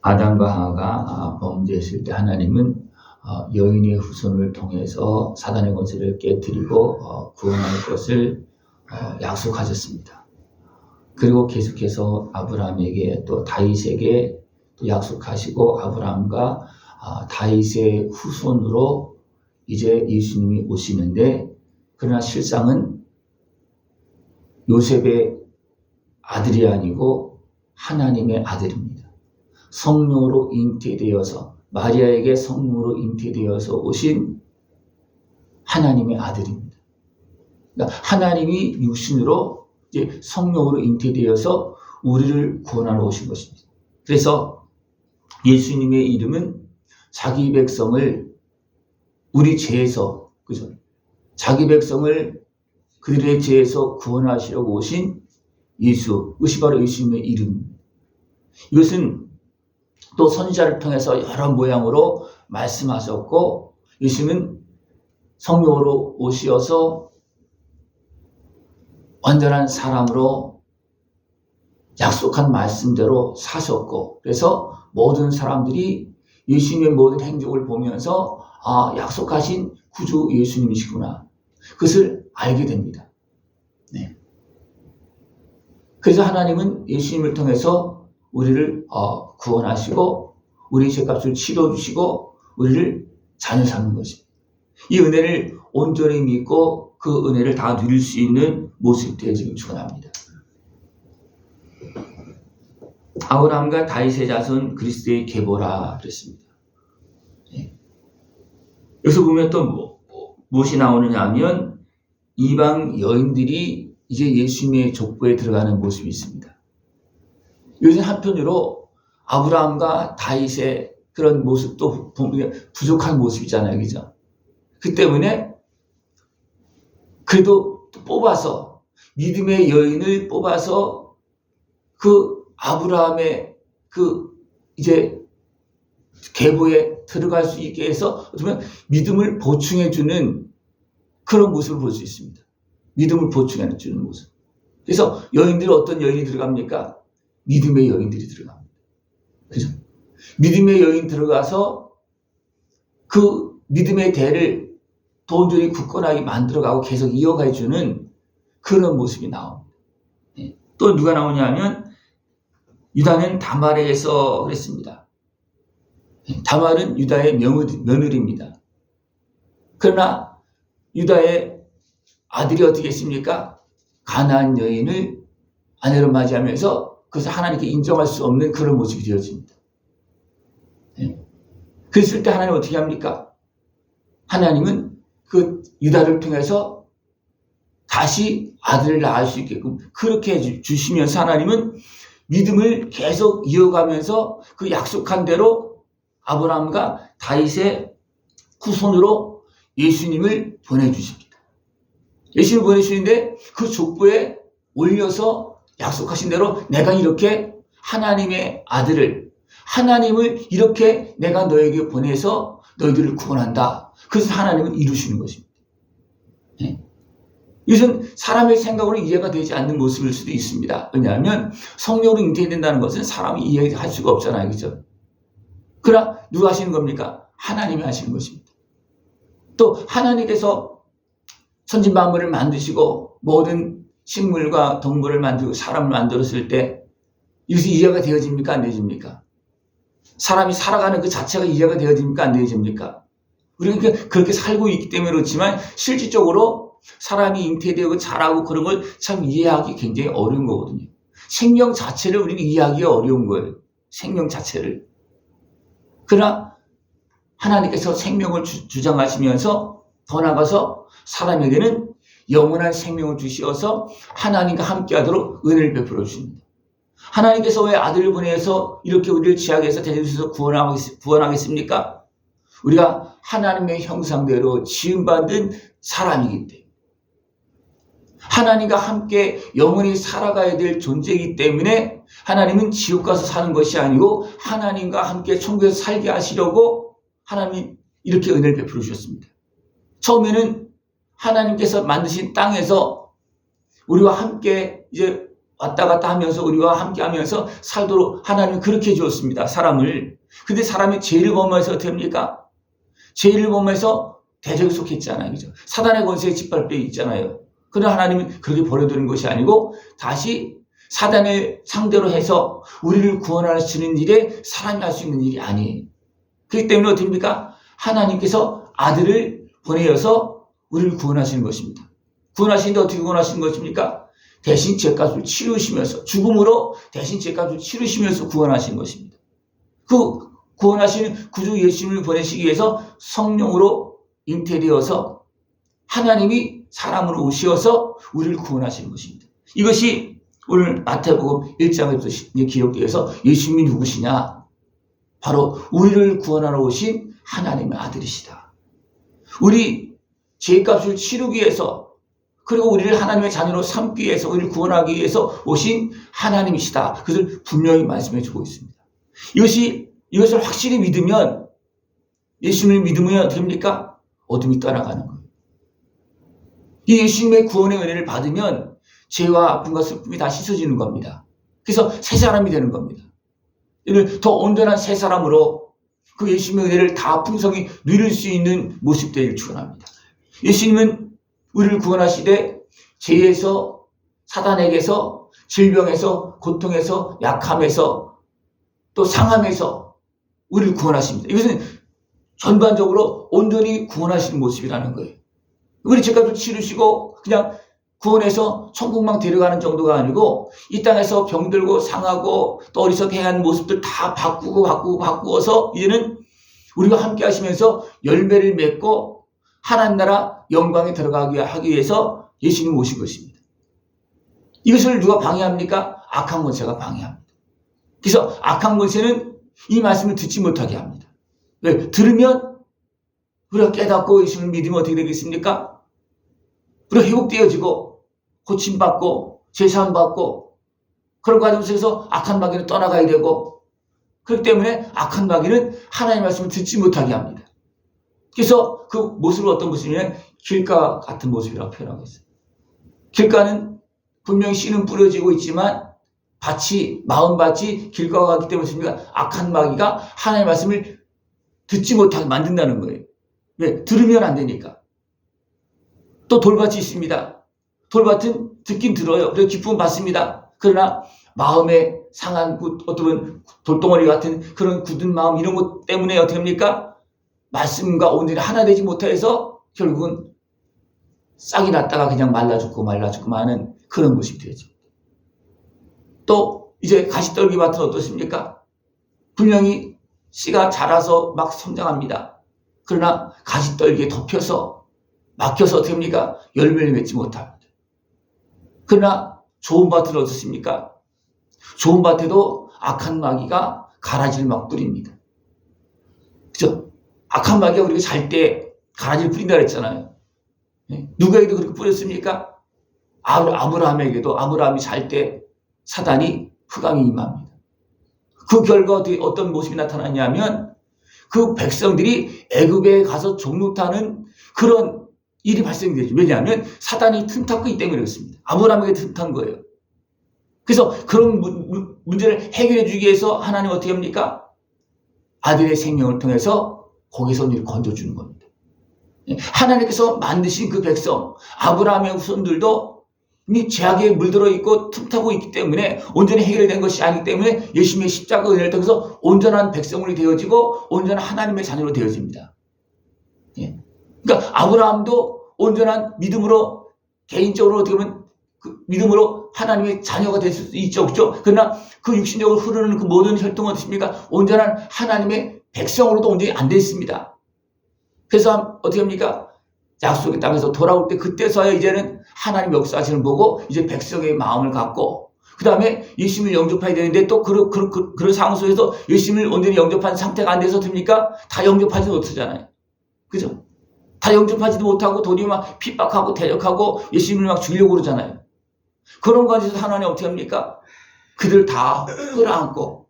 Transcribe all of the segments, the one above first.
아담과 하와가 범죄했을 때 하나님은 여인의 후손을 통해서 사단의 권세를 깨뜨리고 구원할 것을 약속하셨습니다. 그리고 계속해서 아브라함에게 또 다윗에게 또 약속하시고 아브라함과 다윗의 후손으로 이제 예수님이 오시는데, 그러나 실상은 요셉의 아들이 아니고 하나님의 아들입니다. 성령으로 잉태되어서, 마리아에게 성령으로 잉태되어서 오신 하나님의 아들입니다. 그러니까 하나님이 육신으로 이제 성령으로 잉태되어서 우리를 구원하러 오신 것입니다. 그래서 예수님의 이름은 자기 백성을 우리 죄에서, 그죠? 자기 백성을 그들의 죄에서 구원하시려고 오신 예수, 그것이 바로 예수님의 이름입니다. 이것은 또 선지자를 통해서 여러 모양으로 말씀하셨고, 예수님은 성령으로 오시어서 완전한 사람으로 약속한 말씀대로 사셨고, 그래서 모든 사람들이 예수님의 모든 행적을 보면서 약속하신 구주 예수님이시구나, 그것을 알게 됩니다. 네. 그래서 하나님은 예수님을 통해서 우리를 구원하시고 우리 죄값을 치러주시고 우리를 자녀 삼는 것입니다. 이 은혜를 온전히 믿고 그 은혜를 다 누릴 수 있는 모습들이 지금 축원합니다. 아브라함과 다윗의 자손 그리스도의 계보라 그랬습니다. 네. 여기서 보면 또 무엇이 나오느냐 하면 이방 여인들이 이제 예수님의 족보에 들어가는 모습이 있습니다. 이것은 한편으로 아브라함과 다윗의 그런 모습도 부족한 모습이잖아요, 그죠? 그 때문에 그래도 뽑아서 믿음의 여인을 뽑아서 그 아브라함의 그 이제 계보에 들어갈 수 있게 해서 어쩌면 믿음을 보충해주는 그런 모습을 볼 수 있습니다. 믿음을 보충해주는 모습. 그래서 여인들이 어떤 여인이 들어갑니까? 믿음의 여인들이 들어갑니다. 그죠? 믿음의 여인 들어가서 그 믿음의 대를 온전히 굳건하게 만들어가고 계속 이어가주는 그런 모습이 나옵니다. 네. 또 누가 나오냐 하면 유다는 다말에서 그랬습니다. 다말은 유다의 며느리입니다. 그러나 유다의 아들이 어떻게 했습니까? 가나안 여인을 아내로 맞이하면서 그것을 하나님께 인정할 수 없는 그런 모습이 되어집니다. 그랬을 때 하나님은 어떻게 합니까? 하나님은 그 유다를 통해서 다시 아들을 낳을 수 있게끔 그렇게 해주시면서 하나님은 믿음을 계속 이어가면서 그 약속한 대로 아브라함과 다윗의 후손으로 예수님을 보내주십니다. 예수님을 보내주시는데 그 족보에 올려서 약속하신 대로 내가 이렇게 하나님의 아들을, 하나님을 이렇게 내가 너에게 보내서 너희들을 구원한다. 그래서 하나님은 이루시는 것입니다. 네? 이것은 사람의 생각으로 이해가 되지 않는 모습일 수도 있습니다. 왜냐하면 성령으로 잉태된다는 것은 사람이 이해할 수가 없잖아요. 그죠? 그러나 누가 하시는 겁니까? 하나님이 하시는 것입니다. 또 하나님께서 천지만물을 만드시고 모든 식물과 동물을 만들고 사람을 만들었을 때 이것이 이해가 되어집니까? 안 되어집니까? 사람이 살아가는 그 자체가 이해가 되어집니까? 안 되어집니까? 우리가 그렇게 살고 있기 때문에 그렇지만 실질적으로 사람이 잉태되고 자라고 그런 걸 참 이해하기 굉장히 어려운 거거든요. 생명 자체를 우리는 이해하기가 어려운 거예요. 생명 자체를. 그러나 하나님께서 생명을 주장하시면서 더 나아가서 사람에게는 영원한 생명을 주시어서 하나님과 함께하도록 은혜를 베풀어 주십니다. 하나님께서 왜 아들을 보내서 이렇게 우리를 지하에서 데려주셔서 구원하겠습니까? 우리가 하나님의 형상대로 지음받은 사람이기 때문에, 하나님과 함께 영원히 살아가야 될 존재이기 때문에 하나님은 지옥 가서 사는 것이 아니고 하나님과 함께 천국에서 살게 하시려고 하나님이 이렇게 은혜를 베풀어 주셨습니다. 처음에는 하나님께서 만드신 땅에서 우리와 함께 이제 왔다 갔다 하면서 우리와 함께 하면서 살도록 하나님은 그렇게 주었습니다. 사람을. 근데 사람이 죄를 범해서 어떻게 합니까? 죄를 범해서 대적에 속했잖아요. 그죠? 사단의 권세에 짓밟혀 있잖아요. 그러나 하나님은 그렇게 버려두는 것이 아니고 다시 사단을 상대로 해서 우리를 구원하시는 일에 사람이 할 수 있는 일이 아니에요. 그렇기 때문에 어떻게 합니까? 하나님께서 아들을 보내어서 우리를 구원하시는 것입니다. 구원하시는데 어떻게 구원하시는 것입니까? 대신 죄값을 치르시면서, 죽음으로 대신 죄값을 치르시면서 구원하시는 것입니다. 그 구원하시는 구주 예수님을 보내시기 위해서 성령으로 잉태되어서 하나님이 사람으로 오시어서 우리를 구원하시는 것입니다. 이것이 오늘 마태복음 1장에서 기록되어서 예수님이 누구시냐? 바로 우리를 구원하러 오신 하나님의 아들이시다. 우리 죄값을 치르기 위해서, 그리고 우리를 하나님의 자녀로 삼기 위해서, 우리를 구원하기 위해서 오신 하나님이시다. 그것을 분명히 말씀해 주고 있습니다. 이것을 확실히 믿으면, 예수님을 믿으면 어떻게 합니까? 어둠이 떠나가는 거예요. 이 예수님의 구원의 은혜를 받으면 죄와 아픔과 슬픔이 다 씻어지는 겁니다. 그래서 새 사람이 되는 겁니다. 더 온전한 새 사람으로 그 예수님의 은혜를 다 풍성히 누릴 수 있는 모습 되기를 축원합니다. 예수님은 우리를 구원하시되 죄에서, 사단에게서, 질병에서, 고통에서, 약함에서, 또 상함에서 우리를 구원하십니다. 이것은 전반적으로 온전히 구원하시는 모습이라는 거예요. 우리 죄값을 치르시고 그냥 구원해서 천국만 데려가는 정도가 아니고 이 땅에서 병들고 상하고 또 어리석게 행하는 모습들 다 바꾸어서 이제는 우리가 함께 하시면서 열매를 맺고 하나님 나라 영광에 들어가기 하기 위해서 예수님이 오신 것입니다. 이것을 누가 방해합니까? 악한 권세가 방해합니다. 그래서 악한 권세는 이 말씀을 듣지 못하게 합니다. 왜? 들으면 우리가 깨닫고 예수님을 믿으면 어떻게 되겠습니까? 우리가 회복되어지고 고침받고 제사함받고 그런 과정 속에서 악한 마귀는 떠나가야 되고, 그렇기 때문에 악한 마귀는 하나님의 말씀을 듣지 못하게 합니다. 그래서 그 모습은 어떤 모습이냐면 길가 같은 모습이라고 표현하고 있어요. 길가는 분명히 씨는 뿌려지고 있지만 마음밭이 길가와 같기 때문에 악한 마귀가 하나님의 말씀을 듣지 못하게 만든다는 거예요. 왜? 들으면 안 되니까. 또 돌밭이 있습니다. 돌밭은 듣긴 들어요. 그래서 기쁨은 받습니다. 그러나 마음에 상한 어떤 돌덩어리 같은 그런 굳은 마음 이런 것 때문에 어떻게 합니까? 말씀과 온전히 하나 되지 못해서 결국은 싹이 났다가 그냥 말라 죽고 마는 그런 모습이 되죠. 또 이제 가시떨기 밭은 어떻습니까? 분명히 씨가 자라서 막 성장합니다. 그러나 가시떨기에 덮여서 막혀서 어떻게 합니까? 열매를 맺지 못합니다. 그러나 좋은 밭은 어떻습니까? 좋은 밭에도 악한 마귀가 가라지를 막 뿌립니다. 그죠? 악한 마귀가 우리가 잘 때 가라지를 뿌린다 그랬잖아요. 누구에게도 그렇게 뿌렸습니까? 아브라함에게도 아브라함이 잘 때 사단이 흑암이 임합니다. 그 결과 어떤 모습이 나타났냐면 그 백성들이 애굽에 가서 종노타는 그런 일이 발생이 되죠. 왜냐하면 사단이 틈탔기 때문에 그렇습니다. 아브라함에게 틈탄 거예요. 그래서 그런 문제를 해결해 주기 위해서 하나님은 어떻게 합니까? 아들의 생명을 통해서 거기서 우리를 건져주는 겁니다. 하나님께서 만드신 그 백성 아브라함의 후손들도 이미 죄악에 물들어 있고 틈타고 있기 때문에 온전히 해결된 것이 아니기 때문에 예수님의 십자가 은혜를 통해서 온전한 백성으로 되어지고 온전한 하나님의 자녀로 되어집니다. 그러니까 아브라함도 온전한 믿음으로 개인적으로 어떻게 보면 그 믿음으로 하나님의 자녀가 될 수 있죠, 그렇죠? 그러나 그 육신적으로 흐르는 그 모든 혈통은 어떻습니까? 온전한 하나님의 백성으로도 온전히 안 됐습니다. 그래서 어떻게 합니까? 약속의 땅에서 돌아올 때 그때서야 이제는 하나님 역사하시는 보고 이제 백성의 마음을 갖고 그 다음에 예수님을 영접해야 되는데 또 그런 상황 속에서 예수님을 온전히 영접한 상태가 안 돼서 됩니까? 다 영접하지 못하잖아요. 그죠? 다 영접하지도 못하고 도리어 막 핍박하고 대적하고 예수님을 막 죽이려고 그러잖아요. 그런 과정에서 하나님 어떻게 합니까? 그들 다 끌어안고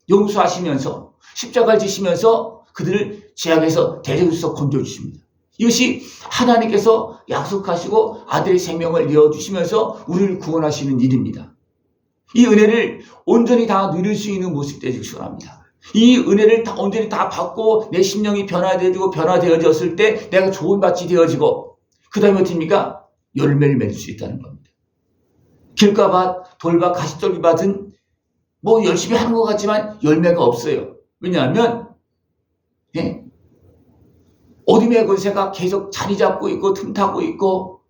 용서하시면서 십자가를 지시면서 그들을 죄악에서 대적에서 건져주십니다. 이것이 하나님께서 약속하시고 아들의 생명을 내어주시면서 우리를 구원하시는 일입니다. 이 은혜를 온전히 다 누릴 수 있는 모습 되길 축원합니다. 이 은혜를 다 온전히 다 받고 내 심령이 변화되어졌을 때 내가 좋은 밭이 되어지고 그 다음에 어떻습니까? 열매를 맺을 수 있다는 겁니다. 길가밭, 돌밭, 가시떨기밭은 뭐 열심히 하는 것 같지만 열매가 없어요. 왜냐하면 어둠의 권세가 계속 자리 잡고 있고 틈타고 있고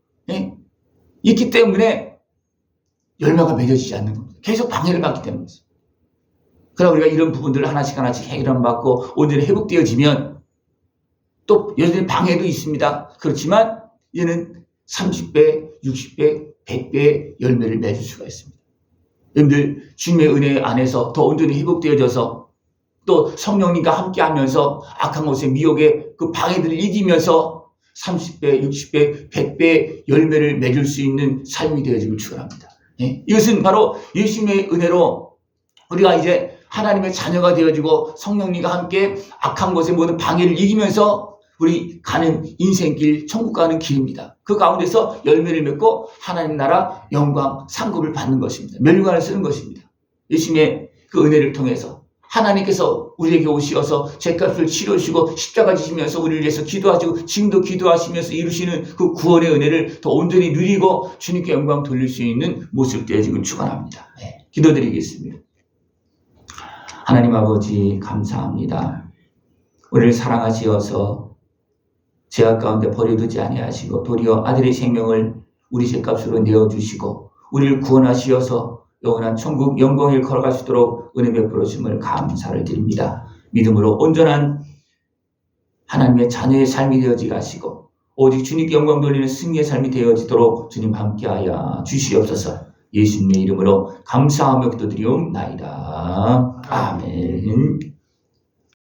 있기 때문에 열매가 맺어지지 않는 겁니다. 계속 방해를 받기 때문이죠. 그러나 우리가 이런 부분들을 하나씩 해결받고 온전히 회복되어지면 또 여전히 방해도 있습니다. 그렇지만 이제는 30배, 60배, 100배의 열매를 맺을 수가 있습니다. 여러분들 주님의 은혜 안에서 더 온전히 회복되어져서 또 성령님과 함께하면서 악한 것의 미혹의 그 방해들을 이기면서 30배, 60배, 100배의 열매를 맺을 수 있는 삶이 되어지길 축원합니다. 이것은 바로 예수님의 은혜로 우리가 이제 하나님의 자녀가 되어지고 성령님과 함께 악한 것의 모든 방해를 이기면서 우리 가는 인생길, 천국 가는 길입니다. 그 가운데서 열매를 맺고 하나님 나라 영광 상급을 받는 것입니다. 멸류관을 쓰는 것입니다. 예수님의 그 은혜를 통해서 하나님께서 우리에게 오시어서 죄값을 치르시고 십자가 지시면서 우리를 위해서 기도하시고 지금도 기도하시면서 이루시는 그 구원의 은혜를 더 온전히 누리고 주님께 영광 돌릴 수 있는 모습 되어지길 축원합니다. 기도드리겠습니다. 하나님 아버지 감사합니다. 우리를 사랑하시어서 죄악 가운데 버려두지 아니하시고 도리어 아들의 생명을 우리 죄값으로 내어주시고 우리를 구원하시어서 영원한 천국 영광을 걸어가시도록 은혜 베풀어 주심을 감사를 드립니다. 믿음으로 온전한 하나님의 자녀의 삶이 되어지게 하시고 오직 주님께 영광 돌리는 승리의 삶이 되어지도록 주님 함께하여 주시옵소서. 예수님의 이름으로 감사하며 기도드리옵나이다. 아멘.